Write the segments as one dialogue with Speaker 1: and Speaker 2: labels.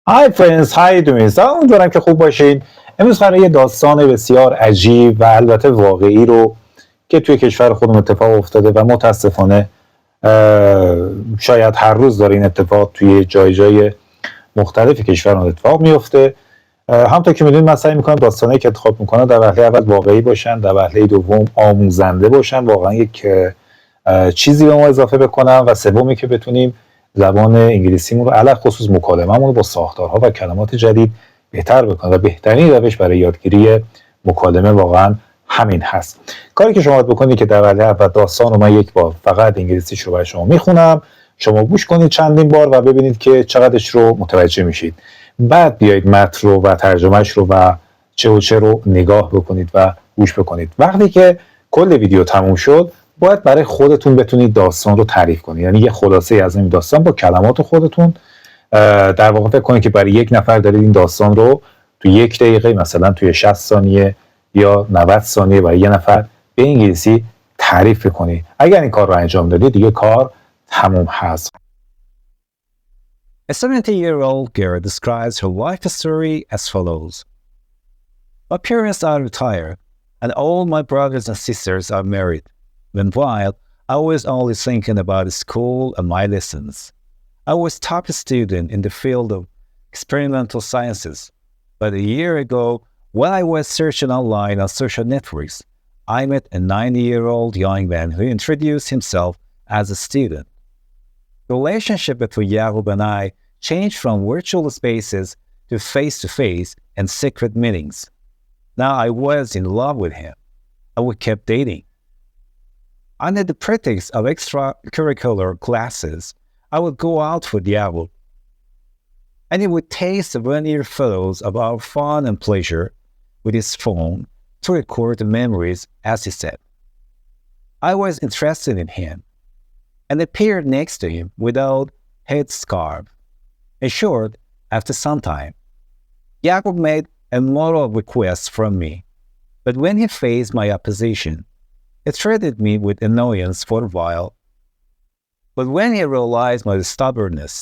Speaker 1: Hi friends, how you doing? امیدوارم که خوب باشین. امروز قراره یه داستان بسیار عجیب و البته واقعی رو که توی کشور خودم اتفاق افتاده و متاسفانه شاید هر روز داره این اتفاق توی جای مختلف کشور اتفاق میفته. همونطور که میدونید من سعی میکنم داستانایی که انتخاب میکنم در وهله اول واقعی باشن، در وهله دوم آموزنده باشن، واقعا یک چیزی به ما اضافه بکنم و سومی که بتونیم زبان انگلیسیمون رو علاوه خصوص مکالمه‌مون رو با ساختارها و کلمات جدید بهتر بکنیم و بهترین روش برای یادگیری مکالمه واقعا همین هست. کاری که شما باید بکنید که در وهله اول داستان رو من یک بار فقط انگلیسیش رو برای شما میخونم، شما گوش کنید چندین بار و ببینید که چقدرش رو متوجه میشید. بعد بیایید متن رو و ترجمهش رو و چه و چه رو نگاه بکنید و گوش بکنید. وقتی که کل ویدیو تموم شد باید برای خودتون بتونید داستان رو تعریف کنید، یعنی یه خلاصه از این داستان با کلمات خودتون. در واقع فکر کنید که برای یک نفر دارید این داستان رو تو 1 دقیقه مثلا توی 60 ثانیه یا 90 ثانیه برای یه نفر به انگلیسی تعریف کنید. اگر این کار رو انجام دادید دیگه کار تموم هست.
Speaker 2: A 70-year-old girl describes her life story as follows. My parents are retired, and all my brothers and sisters are married. Meanwhile, I was only thinking about school and my lessons. I was top student in the field of experimental sciences. But a year ago, when I was searching online on social networks, I met a 90-year-old young man who introduced himself as a student. The relationship between Yahoo and I changed from virtual spaces to face-to-face and secret meetings. Now I was in love with him, and we kept dating. Under the pretext of extracurricular classes, I would go out with Yahoo, and he would take souvenir photos of our fun and pleasure with his phone to record the memories, as he said. I was interested in him, and appeared next to him without headscarf. In short, after some time, Jacob made a moral request from me, but when he faced my opposition, he treated me with annoyance for a while. But when he realized my stubbornness,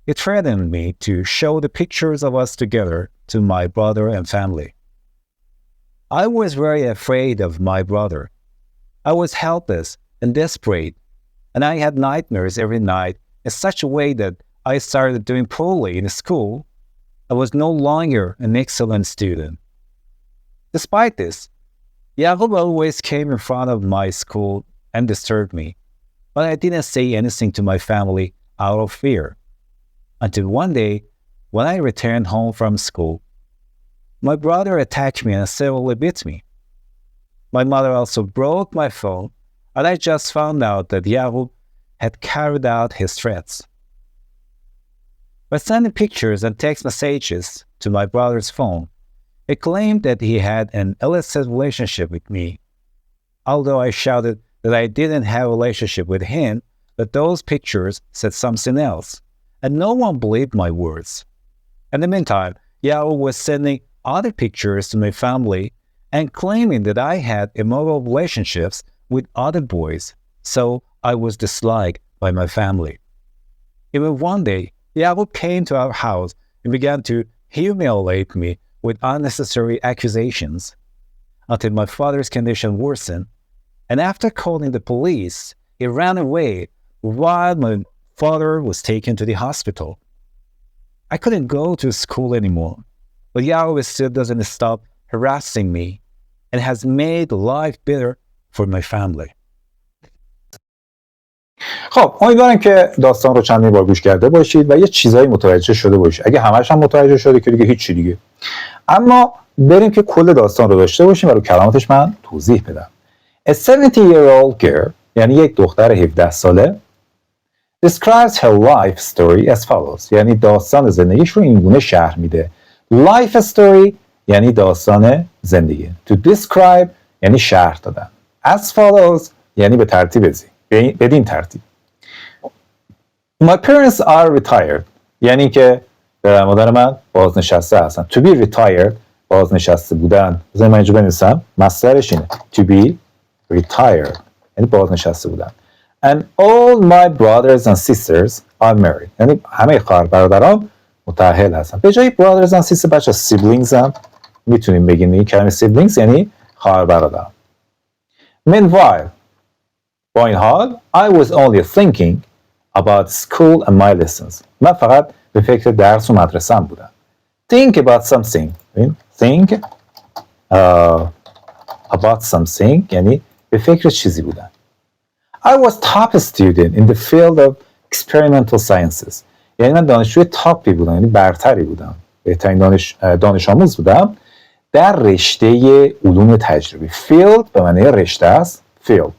Speaker 2: he threatened me to show the pictures of us together to my brother and family. I was very afraid of my brother. I was helpless and desperate, and I had nightmares every night in such a way that I started doing poorly in school. I was no longer an excellent student. Despite this, Jacob always came in front of my school and disturbed me, but I didn't say anything to my family out of fear. Until one day, when I returned home from school, my brother attacked me and severely beat me. My mother also broke my phone, and I just found out that Yahoo had carried out his threats. By sending pictures and text messages to my brother's phone, he claimed that he had an illicit relationship with me. Although I shouted that I didn't have a relationship with him, but those pictures said something else, and no one believed my words. In the meantime, Yahoo was sending other pictures to my family and claiming that I had immoral relationships with other boys, so I was disliked by my family. Even one day, Yahoo came to our house and began to humiliate me with unnecessary accusations until my father's condition worsened, and after calling the police, he ran away while my father was taken to the hospital. I couldn't go to school anymore, but Yahoo still doesn't stop harassing me and has made life bitter for my family.
Speaker 1: خب امیدوارم که داستان رو چندین بار گوش کرده باشید و یه چیزایی متوجه شده باشید. اگه همش هم متوجه شده که دیگه هیچ چی دیگه. اما بریم که کل داستان رو داشته باشیم و رو کلماتش من توضیح بدم. A 70-year-old girl، یعنی یک دختر 17 ساله، describes her life story as follows، یعنی داستان زندگیش رو این گونه شرح میده. Life story یعنی داستان زندگی. To describe یعنی شرح دادن. As follows یعنی به ترتیب بدین ترتیب. My parents are retired یعنی که پدر مادر من بازنشسته هستن. To be retired بازنشسته بودن. بذارید من اینجا بنویسم. مصدرش اینه. To be retired یعنی بازنشسته بودن. And all my brothers and sisters are married یعنی همه خواهر برادرام متأهل هستن. به جای brothers and sisters بچه siblings هم میتونیم بگیم. این کلمه siblings یعنی خواهر برادر. Meanwhile با این حال I was only thinking about school and my lessons. من فقط به فکر درس و مدرسه‌ام بودم. Think about something. Think about something یعنی به فکر چیزی بودن. I was top student in the field of experimental sciences. یعنی من دانشجوی تاپی بودم، یعنی برتری بودم، بهترین دانش آموز بودم در رشته علوم تجربی. field به معنی رشته است. field.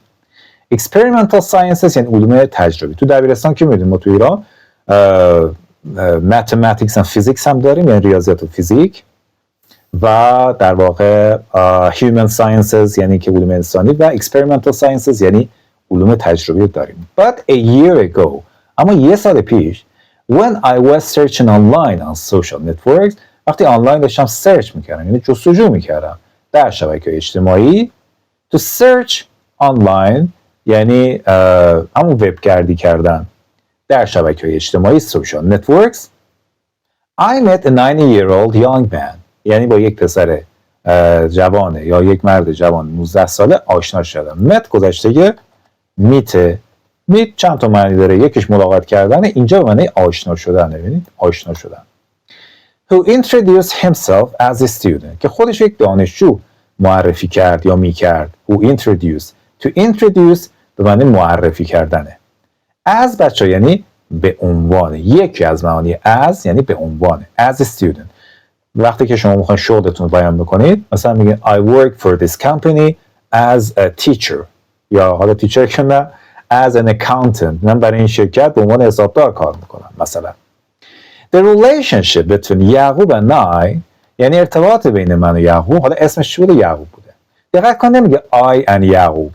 Speaker 1: experimental sciences یعنی علوم تجربی. تو دبیرستان که می‌دونیم ما تو ایران mathematics and physics هم داریم، یعنی ریاضیات و فیزیک، و در واقع human sciences یعنی که علوم انسانی، و experimental sciences یعنی علوم تجربی داریم. But a year ago اما یه سال پیش when I was searching online on social networks وقتی آنلاین داشتم سرچ میکردم یعنی جستجو میکردم در شبکه اجتماعی to search online یعنی همون وبگردی کردن در شبکه اجتماعی social networks I met a 90-year-old young man یعنی با یک پسر جوانه یا یک مرد جوان 19 ساله آشنا شدم. met گذشته میت چند تا معنی داره. یکیش ملاقات کردن، اینجا به معنی آشنا شدن. ببینید آشنا شدن. who introduced himself as a student که خودش یک دانشجو معرفی کرد یا میکرد. who introduced to introduce به معنی معرفی کردنه. as بچه یعنی به عنوان. یکی از معانی as یعنی به عنوان. as a student وقتی که شما میخواین شغلتون بیان بکنید مثلا میگین I work for this company as a teacher یا حالا تیچر که نه as an accountant من برای این شرکت به عنوان حسابدار کار میکنم مثلا. The relationship between یعقوب and I یعنی ارتباط بین من و یعقوب. حالا اسمش چی بوده؟ یعقوب بوده. دقت کن نمیگه I and یعقوب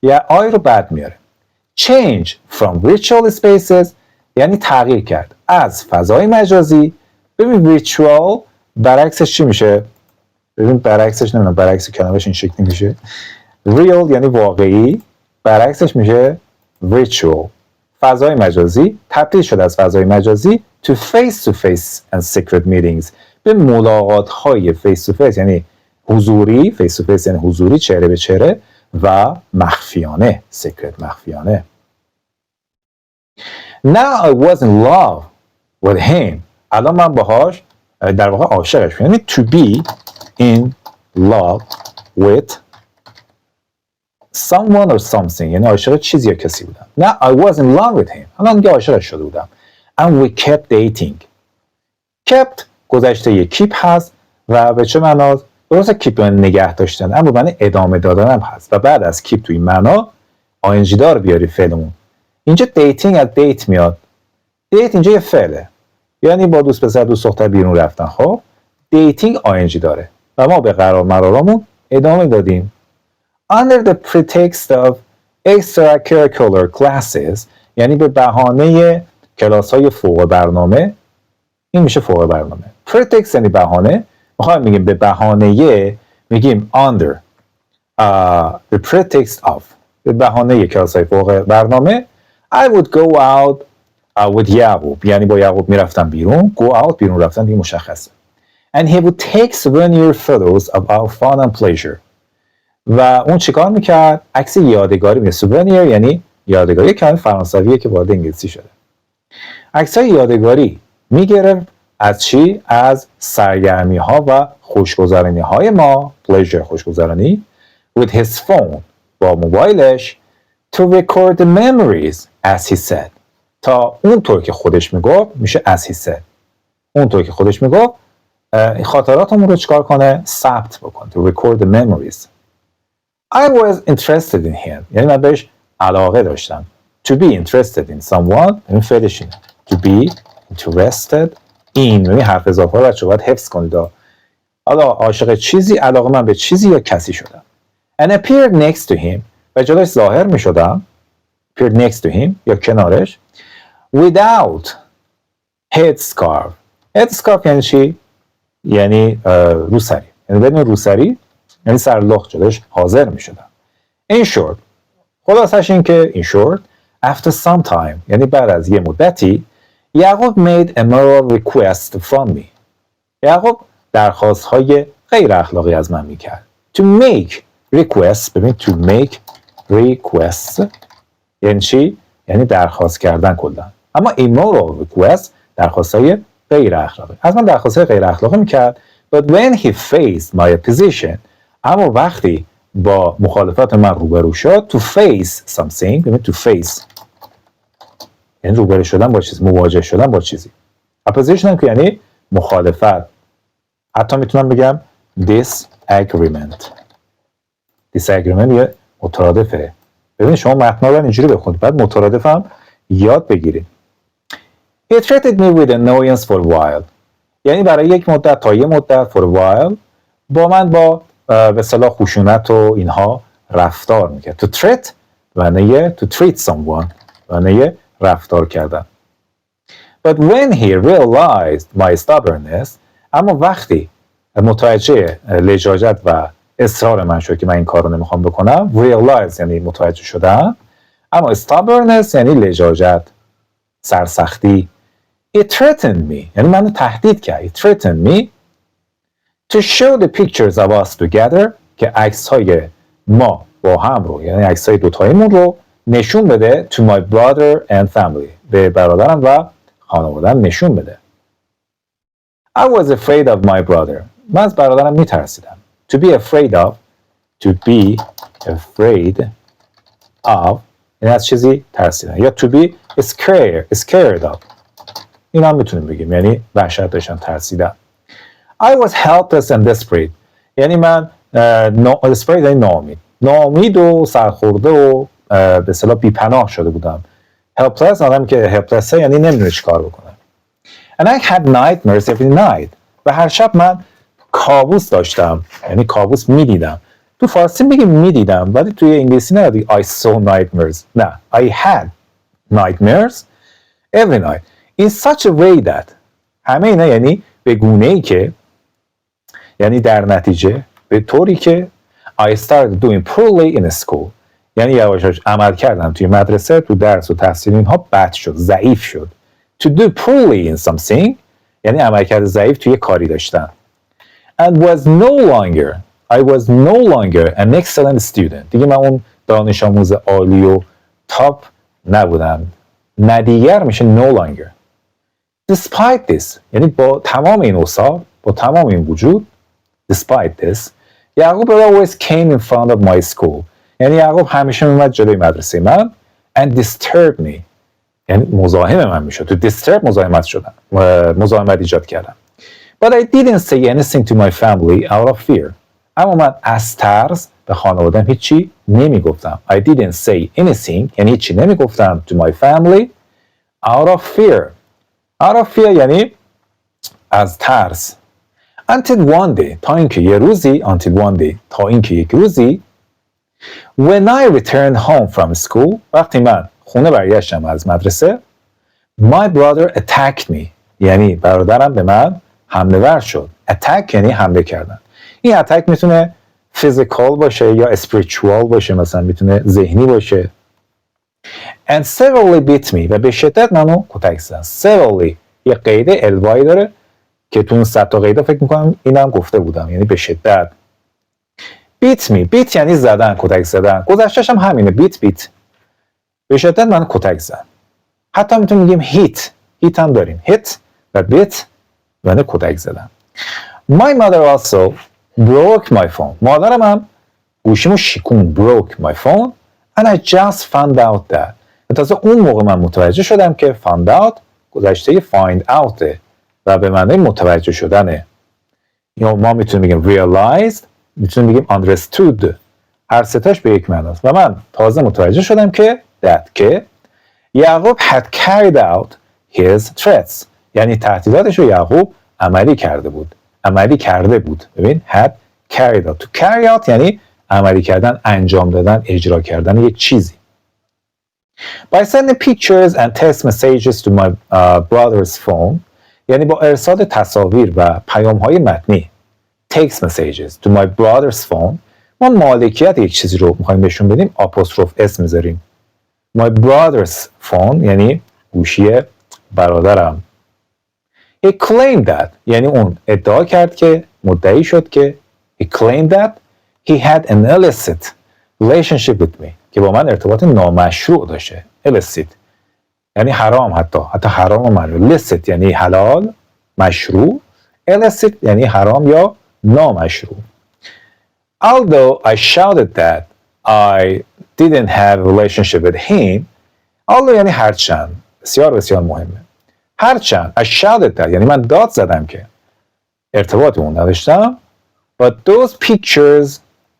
Speaker 1: یا I رو بعد میاره. Change from virtual spaces یعنی تغییر کرد از فضای مجازی. ببین virtual برعکسش چی میشه؟ ببین برعکسش نمیدونم برعکس کلمه‌اش این شکلی میشه. real یعنی واقعی برعکسش میشه virtual فضای مجازی. تبدیل شده از فضای مجازی to face to face and secret meetings به ملاقات های face to face یعنی حضوری. face to face یعنی حضوری چهره به چهره و مخفیانه secret مخفیانه. Now I was in love with him الان من باهاش در واقع عاشقش یعنی to be in love with someone or something یعنی عاشق چیزی یا کسی بودم. Now I was in love with him الان دیگه عاشقش شده بودم. And we kept dating. kept گذشته keep هست و به چه معناست؟ درسته keep یعنی نگه داشتن اما معنی ادامه دادن هم هست و بعد از keep توی معنا ing دار بیاری فعلمون. اینجا dating از date میاد. date اینجا یه فعله یعنی با دوست پسر دوست دختر بیرون رفتن. خب dating ing داره و ما به قرار مرارمون ادامه دادیم. Under the pretext of extracurricular classes یعنی به بهانه کلاس های فوق برنامه. این میشه فوق برنامه. pretext یعنی بهانه. میخوایم میگیم به بهانه میگیم under the pretext of به بهانه کلاس های فوق برنامه I would go out with یعقوب یعنی با یعقوب میرفتم بیرون. go out بیرون رفتن دیگه مشخصه. And he would take souvenir photos of our fun and pleasure و اون چیکار میکرد؟ عکس یادگاری میگه. souvenir یعنی یادگاری کلمه فرانسویه که وارد انگلیسی شده. عکسای یادگاری میگرفت از چی؟ از سرگرمی ها و خوشگذرانی های ما. pleasure خوشگذرانی. with his phone با موبایلش to record the memories as he said تا اونطور که خودش میگفت میشه as he said اونطور که خودش میگفت خاطراتمون رو چیکار کنه؟ ثبت بکنه. to record the memories. I was interested in him یعنی من بهش علاقه داشتم. to be interested in someone یعنی فعلش اینه. to be interested in یعنی حرف اضافه رو بچه باید حفظ کنید. حالا عاشق چیزی علاقه من به چیزی یا کسی شدم. and appeared next to him و جلوش ظاهر می شدم. appeared next to him یا کنارش without headscarf. headscarf یعنی چی؟ یعنی روسری یعنی بدون روسری یعنی سرلخت جلوش حاضر می شدم. in short خلاصش این که in short after some time یعنی بعد از یه مدتی یعقوب made a moral request from me. یعقوب درخواست های غیر اخلاقی از من میکرد. To make request، ببین to make request یعنی چی؟ یعنی درخواست کردن کلا. اما immoral request درخواست های غیر اخلاقی. از من درخواست های غیر اخلاقی میکرد. But when he faced my opposition، اما وقتی با مخالفت من روبرو شد، to face something، ببین to face یعنی روبرو شدن با چیزی، مواجه شدن با چیزی. opposition هم که یعنی مخالفت. حتی میتونم بگم disagreement. disagreement یه مترادفه. ببین شما متن رو اینجوری بخونید، بعد مترادف هم یاد بگیرید. He treated me with annoyance for a while. یعنی برای یک مدت تا یه مدت for a while با من با به اصطلاح خشونت و اینها رفتار میکرد. To treat معنی to treat someone معنی رفتار کردن. But when he realized my stubbornness، اما وقتی متوجه لجاجت و اصرار من شد که من این کار رو نمیخوام بکنم، realize یعنی متوجه شدم، اما stubbornness یعنی لجاجت، سرسختی. It threatened me یعنی منو تهدید کرد. It threatened me to show the pictures of us together که عکس‌های ما با هم رو یعنی عکس‌های دوتاییمون رو نشون بده to my brother and family به برادرم و خانواده‌ام نشون بده. I was afraid of my brother. من از برادرم میترسیدم. To be afraid of to be afraid of یعنی از چیزی ترسیدن یا to be scared of این هم میتونیم بگیم یعنی وحشت داشتم ترسیدم. I was helpless and desperate یعنی من desperate یعنی ناامید و سرخورده و به اصطلاح بی‌پناه شده بودم. helpless آدم که helpless یعنی نمیدونه چی کار بکنه. And I had nightmares every night و هر شب من کابوس داشتم یعنی کابوس میدیدم. تو فارسی میگیم میدیدم ولی توی انگلیسی نمیگی I saw nightmares. نه I had nightmares every night in such a way that همه اینا یعنی به گونه‌ای که یعنی در نتیجه به طوری که I started doing poorly in school یعنی یواش عمل کردم توی مدرسه تو درس و تحصیل اینها بد شد ضعیف شد. To do poorly in something یعنی عملکرد ضعیف توی کاری داشتن. And was I was no longer an excellent student. دیگه من اون دانش آموز عالی و تاپ نبودم. نه دیگر میشه no longer. Despite this یعنی با تمام این اوصاف با تمام این وجود despite this یعقوب always came in front of my school یعنی یعقوب همیشه میومد جلوی مدرسه من and disturbed me یعنی مزاحم من میشد. تو disturb مزاحمت ایجاد کردم. But I didn't say anything to my family out of fear. اما من از ترس به خانواده‌ام هیچی نمیگفتم. I didn't say anything یعنی هیچی نمیگفتم to my family out of fear. Out of fear یعنی از ترس. Until one day تا اینکه یک روزی when I returned home from school وقتی من خونه برگشتم از مدرسه my brother attacked me یعنی برادرم به من حمله ور شد. attack یعنی حمله کردن. این attack میتونه physical باشه یا spiritual باشه مثلا میتونه ذهنی باشه. and severely beat me و به شدت منو کتک زدن. severely یه قیده الوایی داره که تو اون 100 تا قیده فکر میکنم اینم گفته بودم یعنی به شدت. beat me beat یعنی زدن کتک زدن. گذشتهش هم همینه beat به شدت منو کتک زدن. حتی میتونیم بگیم hit هم داریم hit و beat یعنی کتک زدن. My mother also broke my phone. مادرم هم گوشیمو شکون broke my phone and I just found out that. تازه اون موقع من متوجه شدم که found out گذشته find out و به معنی متوجه شدنه. یا ما میتونیم بگیم realized میتونیم بگیم understood. هر ستاش به یک معناست و من تازه متوجه شدم که که یعقوب had carried out his threats یعنی تهدیداتش رو یعقوب عملی کرده بود. ببین had carried out. to carry out یعنی عملی کردن، انجام دادن، اجرا کردن یک چیزی. By sending pictures and text messages to my brother's phone یعنی با ارسال تصاویر و پیام‌های متنی text messages to my brother's phone ما مالکیت یک چیزی رو می‌خوایم بهشون بدیم آپوستروف اس می‌ذاریم. My brother's phone یعنی گوشی برادرم. He claimed that یعنی اون ادعا کرد که مدعی شد که he claimed that he had an illicit relationship with me که با من ارتباط نامشروع داشته. illicit یعنی حرام، حتی حرام و ممنوع. licit یعنی حلال، مشروع. illicit یعنی حرام یا نامشروع. Although I shouted that I didn't have a relationship with him. although یعنی هرچند، بسیار بسیار مهمه. هرچند I shouted that یعنی من داد زدم که ارتباط اون نداشتم. But those pictures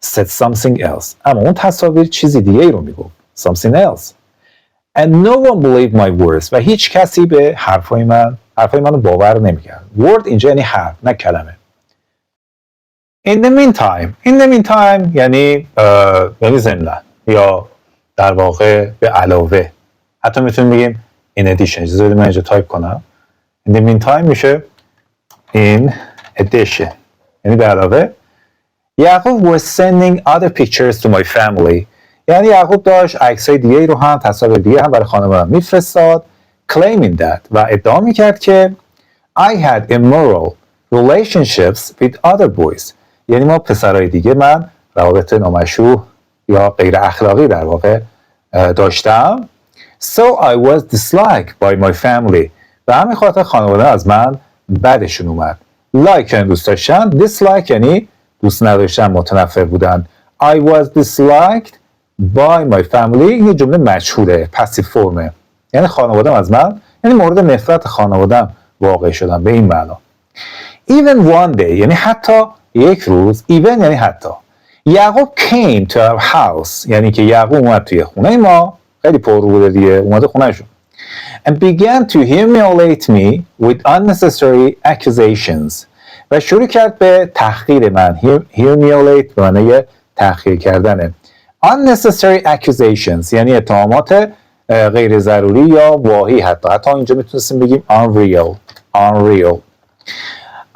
Speaker 1: said something else. اما اون تصاویر چیزی دیگه ای رو میگفت. Something else. And no one believed my words. و هیچ کسی به حرفای منو باور نمیکرد. Word اینجا یعنی حرف، نه کلمه. In the meantime یعنی ضمناً یا در واقع به علاوه. حتی میتونیم بگیم in addition. اجازه بدید من اینجا تایپ کنم. In the meantime میشه in addition یعنی به علاوه. یعقوب was sending other pictures to my family. یعنی یعقوب داشت عکسای دیگه رو هم، تصاویر دیگه هم برای خانواده‌ام میفرستاد. claiming that و ادعا میکرد که I had immoral relationships with other boys. یعنی ما پسرای دیگه من روابط نامشروع یا غیر اخلاقی در واقع داشتم. So I was disliked by my family. به همین خاطر خانواده از من بدشون اومد. like یعنی دوست داشتن، dislike یعنی دوست نداشتن، متنفر بودن. I was disliked by my family این جمله مجهوله، پسیو فرمه. یعنی خانواده‌ام از من، یعنی مورد نفرت خانواده‌ام واقع شدم به این معنا. Even one day یعنی حتی یک روز. even یعنی حتی. یعقوب came to our house یعنی که یعقوب اومد توی خونه ما، خیلی پررو بوده دیگه، اومده خونهشون. And began to humiliate me with unnecessary accusations و شروع کرد به تحقیر من. humiliate به معنی تحقیر کردنه. unnecessary accusations یعنی اتهامات غیر ضروری یا واهی. حتی اینجا میتونستیم بگیم unreal.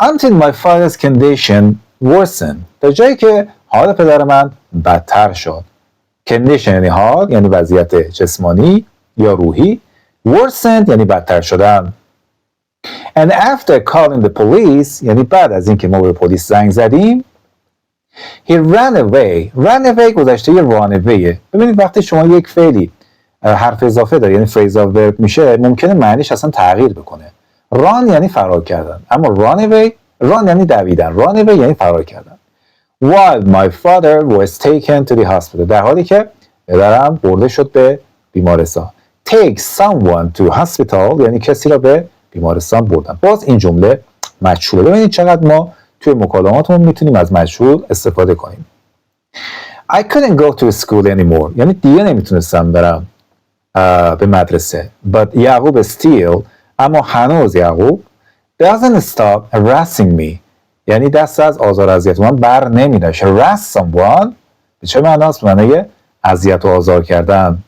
Speaker 1: Until my father's condition worsened. تا جایی که حال پدر من بدتر شد. condition یعنی حال، یعنی وضعیت جسمانی یا روحی. worsened یعنی بدتر شدن. And after calling the police یعنی بعد از اینکه ما به پلیس زنگ زدیم he ran away گذشته run away. ببینید وقتی شما یک فعلی حرف اضافه داره یعنی phrasal verb میشه، ممکنه معنیش اصلا تغییر بکنه. run یعنی فرار کردن، اما run یعنی دویدن. run away یعنی فرار کردن. While my father was taken to the hospital. در حالی که پدرم برده شد به بیمارستان. Take someone to hospital یعنی کسی را به بیمارستان بردن. باز این جمله مجهوله. ببینید چقدر ما توی مکالماتمون میتونیم از مجهول استفاده کنیم. I couldn't go to school anymore یعنی دیگه نمیتونستم برم به مدرسه. But یعقوب still اما هنوز یعقوب doesn't stop harassing me یعنی دست از آزار اذیت من بر نمی‌داشت. harass someone به چه معناست؟ به معنی اذیت و آزار کردن.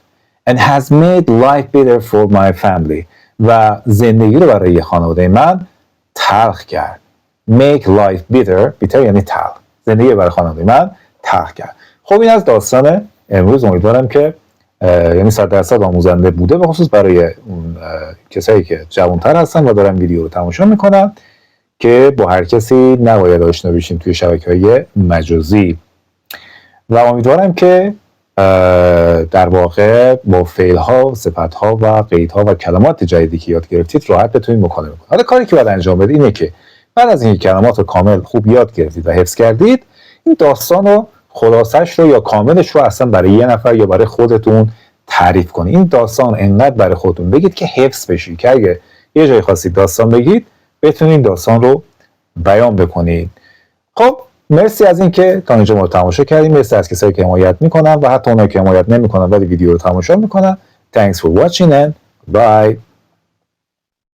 Speaker 1: And has made life bitter for my family و زندگی رو برای خانواده من تلخ کرد. make life bitter یعنی تلخ. زندگی برای خانواده من تلخ کرد. خب این از داستان امروز. امیدوارم که یعنی 100% آموزنده بوده، به خصوص برای اون کسایی که جوان‌تر هستن و دارن ویدیو رو تماشا میکنن که با هر کسی نباید آشنا بشیم توی شبکه‌های مجازی. و امیدوارم که در واقع با فعل‌ها، صفت‌ها و قیدها و کلمات جدیدی که یاد گرفتید راحت بتونید مکالمه کنید. حالا کاری که باید انجام بدید اینه که بعد از اینکه کلمات رو کامل خوب یاد گرفتید و حفظ کردید، این داستان رو خلاصش رو یا کاملش رو اصلا برای یه نفر یا برای خودتون تعریف کنید. این داستان انقدر برای خودتون بگید که حفظ بشه، که اگه یه جای خاصی داستان بگید بتونید داستان رو بیان بکنید. خب مرسی از اینکه تا اینجا ما رو تماشا کردیم. مرسی از کسایی که حمایت میکنن و حتی اونایی که حمایت نمیکنن ولی ویدیو رو تماشا میکنن. Thanks for watching and bye.